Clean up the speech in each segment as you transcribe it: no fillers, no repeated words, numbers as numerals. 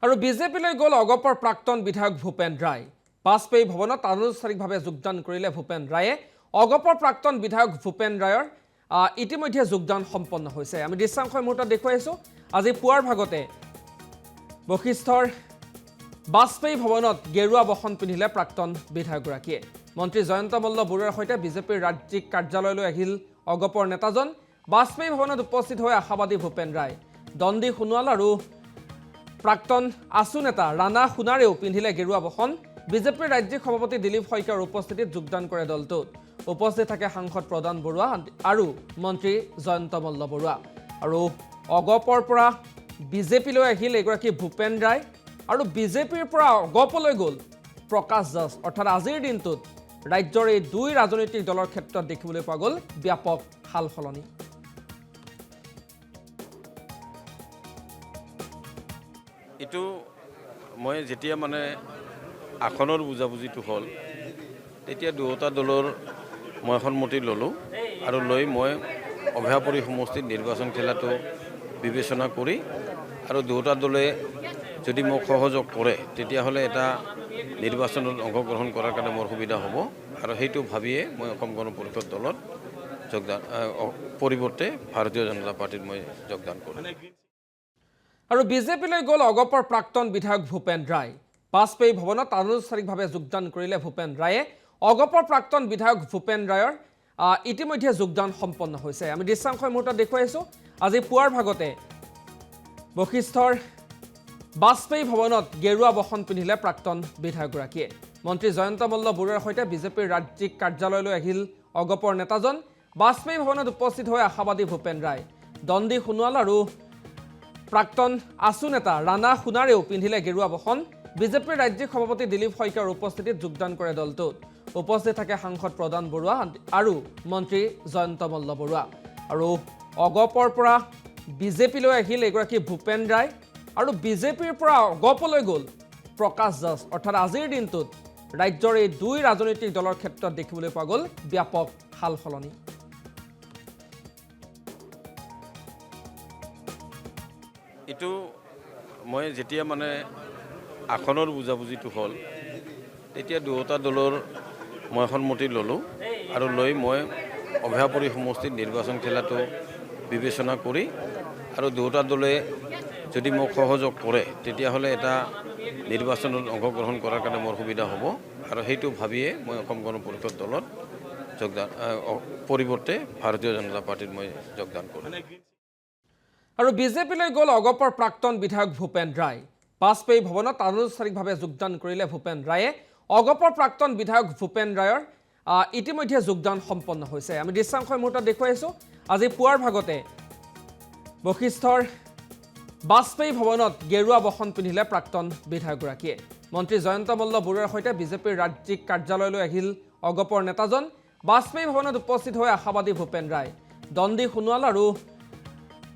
আৰু বিজেপিলৈ গ'ল অগপৰ প্ৰাক্তন বিধায়ক ভূপেন ৰায়। বাজপেয়ী ভৱনত আনুষ্ঠানিকভাৱে যোগদান কৰিলে ভূপেন ৰায়ে। অগপৰ প্ৰাক্তন বিধায়ক ভূপেন ৰায়ৰ ইতিমধ্যে যোগদান সম্পন্ন হৈছে। আমি দৃশ্যাংশ মুহূৰ্তত দেখুৱাই আছোঁ। আজি পুৱাৰ ভাগতে বশিষ্ঠৰ বাজপেয়ী ভৱনত গেৰুৱা বসন পিন্ধিলে প্ৰাক্তন বিধায়কগৰাকীয়ে। মন্ত্ৰী জয়ন্ত মল্ল বৰুৱাৰ সৈতে বিজেপিৰ ৰাজ্যিক কাৰ্যালয়লৈ আহিল অগপৰ নেতাজন। বাজপেয়ী ভৱনত উপস্থিত হৈ আশাবাদী ভূপেন ৰায়। দণ্ডি সোণোৱাল আৰু প্ৰাক্তন আছু নেতা ৰাণা সোণাৰেও পিন্ধিলে গেৰুৱা বসন। বিজেপিৰ ৰাজ্যিক সভাপতি দিলীপ শইকীয়াৰ উপস্থিতিত যোগদান কৰে দলটোত। উপস্থিত থাকে সাংসদ প্ৰদান বৰুৱা আৰু মন্ত্ৰী জয়ন্ত মল্ল বৰুৱা। আৰু অগপৰ পৰা বিজেপিলৈ আহিল এগৰাকী ভূপেন ৰায় আৰু বিজেপিৰ পৰা অগপলৈ গ'ল প্ৰকাশ দাস। অৰ্থাৎ আজিৰ দিনটোত ৰাজ্যৰ এই দুই ৰাজনৈতিক দলৰ ক্ষেত্ৰত দেখিবলৈ পোৱা গ'ল ব্যাপক সাল সলনি। এইটো মই যেতিয়া আসনৰ বুজাবুজিটো হ'ল তেতিয়া দুয়োটা দলৰ মই সন্মতি ল'লোঁ আৰু লৈ মই অভয়াপুৰী সমষ্টিত নিৰ্বাচন খেলাটো বিবেচনা কৰি আৰু দুয়োটা দলে যদি মোক সহযোগ কৰে তেতিয়াহ'লে এটা নিৰ্বাচনত অংশগ্ৰহণ কৰাৰ কাৰণে মোৰ সুবিধা হ'ব আৰু সেইটো ভাবিয়ে মই অসম গণ পৰিষদ দলত পৰিৱৰ্তে ভাৰতীয় জনতা পাৰ্টিত মই যোগদান কৰিম। আৰু বিজেপিলৈ গ'ল অগপৰ প্ৰাক্তন বিধায়ক ভূপেন ৰায়। বাজপেয়ী ভৱনত আনুষ্ঠানিকভাৱে যোগদান কৰিলে ভূপেন ৰায়ে। অগপৰ প্ৰাক্তন বিধায়ক ভূপেন ৰায়ৰ ইতিমধ্যে যোগদান সম্পন্ন হৈছে। আমি দৃশ্যাংশ মুহূৰ্তত দেখুৱাই আছোঁ। আজি পুৱাৰ ভাগতে বশিষ্ঠৰ বাজপেয়ী ভৱনত গেৰুৱা বসন পিন্ধিলে প্ৰাক্তন বিধায়কগৰাকীয়ে। মন্ত্ৰী জয়ন্ত মল্ল বৰুৱাৰ সৈতে বিজেপিৰ ৰাজ্যিক কাৰ্যালয়লৈ আহিল অগপৰ নেতাজন। বাজপেয়ী ভৱনত উপস্থিত হৈ আশাবাদী ভূপেন ৰায়। দণ্ডি সোণোৱাল আৰু প্ৰাক্তন আছু নেতা ৰাণা সোণাৰেও পিন্ধিলে গেৰুৱা বসন। বিজেপিৰ ৰাজ্যিক সভাপতি দিলীপ শইকীয়াৰ উপস্থিতিত যোগদান কৰে দলটোত। উপস্থিত থাকে সাংসদ প্ৰদান বৰুৱা আৰু মন্ত্ৰী জয়ন্ত মল্ল বৰুৱা। আৰু অগপৰ পৰা বিজেপিলৈ আহিল এগৰাকী ভূপেন ৰায় আৰু বিজেপিৰ পৰা অগপলৈ গ'ল প্ৰকাশ দাস। অৰ্থাৎ আজিৰ দিনটোত ৰাজ্যৰ এই দুই ৰাজনৈতিক দলৰ ক্ষেত্ৰত দেখিবলৈ পোৱা গ'ল ব্যাপক সাল সলনি। এইটো মই যেতিয়া আসনৰ বুজাবুজিটো হ'ল তেতিয়া দুয়োটা দলৰ মই সন্মতি ল'লোঁ আৰু লৈ মই অভয়াপুৰী সমষ্টিত নিৰ্বাচন খেলাটো বিবেচনা কৰি আৰু দুয়োটা দলে যদি মোক সহযোগ কৰে তেতিয়াহ'লে এটা নিৰ্বাচনত অংশগ্ৰহণ কৰাৰ কাৰণে মোৰ সুবিধা হ'ব আৰু সেইটো ভাবিয়ে মই অসম গণ পৰিষদ দলত পৰিৱৰ্তে ভাৰতীয় জনতা পাৰ্টিত মই যোগদান কৰিম। আৰু বিজেপিলৈ গ'ল অগপৰ প্ৰাক্তন বিধায়ক ভূপেন ৰায়। বাজপেয়ী ভৱনত আনুষ্ঠানিকভাৱে যোগদান কৰিলে ভূপেন ৰায়ে। অগপৰ প্ৰাক্তন বিধায়ক ভূপেন ৰায়ৰ ইতিমধ্যে যোগদান সম্পন্ন হৈছে। আমি দৃশ্যাংশ মুহূৰ্তত দেখুৱাই আছোঁ। আজি পুৱাৰ ভাগতে বশিষ্ঠৰ বাজপেয়ী ভৱনত গেৰুৱা বসন পিন্ধিলে প্ৰাক্তন বিধায়কগৰাকীয়ে। মন্ত্ৰী জয়ন্ত মল্ল বৰুৱাৰ সৈতে বিজেপিৰ ৰাজ্যিক কাৰ্যালয়লৈ আহিল অগপৰ নেতাজন। বাজপেয়ী ভৱনত উপস্থিত হৈ আশাবাদী ভূপেন ৰায়। দণ্ডি সোণোৱাল আৰু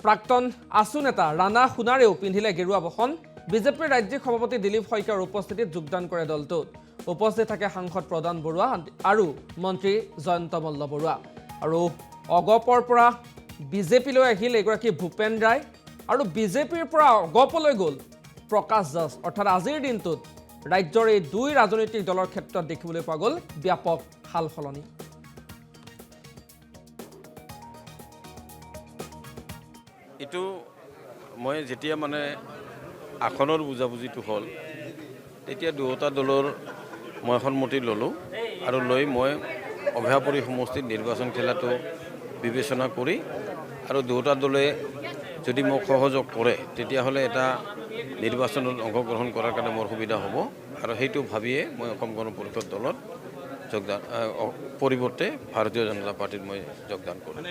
প্ৰাক্তন আছু নেতা ৰাণা সোণাৰেও পিন্ধিলে গেৰুৱা বসন। বিজেপিৰ ৰাজ্যিক সভাপতি দিলীপ শইকীয়াৰ উপস্থিতিত যোগদান কৰে দলটোত। উপস্থিত থাকে সাংসদ প্ৰদান বৰুৱা আৰু মন্ত্ৰী জয়ন্ত মল্ল বৰুৱা। আৰু অগপৰ পৰা বিজেপিলৈ আহিল এগৰাকী ভূপেন ৰায় আৰু বিজেপিৰ পৰা অগপলৈ গ'ল প্ৰকাশ দাস। অৰ্থাৎ আজিৰ দিনটোত ৰাজ্যৰ এই দুই ৰাজনৈতিক দলৰ ক্ষেত্ৰত দেখিবলৈ পোৱা গ'ল ব্যাপক সাল সলনি। এইটো মই যেতিয়া আসনৰ বুজাবুজিটো হ'ল তেতিয়া দুয়োটা দলৰ মই সন্মতি ল'লোঁ আৰু লৈ মই অভয়াপুৰী সমষ্টিত নিৰ্বাচন খেলাটো বিবেচনা কৰি আৰু দুয়োটা দলে যদি মোক সহযোগ কৰে তেতিয়াহ'লে এটা নিৰ্বাচনত অংশগ্ৰহণ কৰাৰ কাৰণে মোৰ সুবিধা হ'ব আৰু সেইটো ভাবিয়ে মই অসম গণ পৰিষদ দলত পৰিৱৰ্তে ভাৰতীয় জনতা পাৰ্টিত মই যোগদান কৰিম।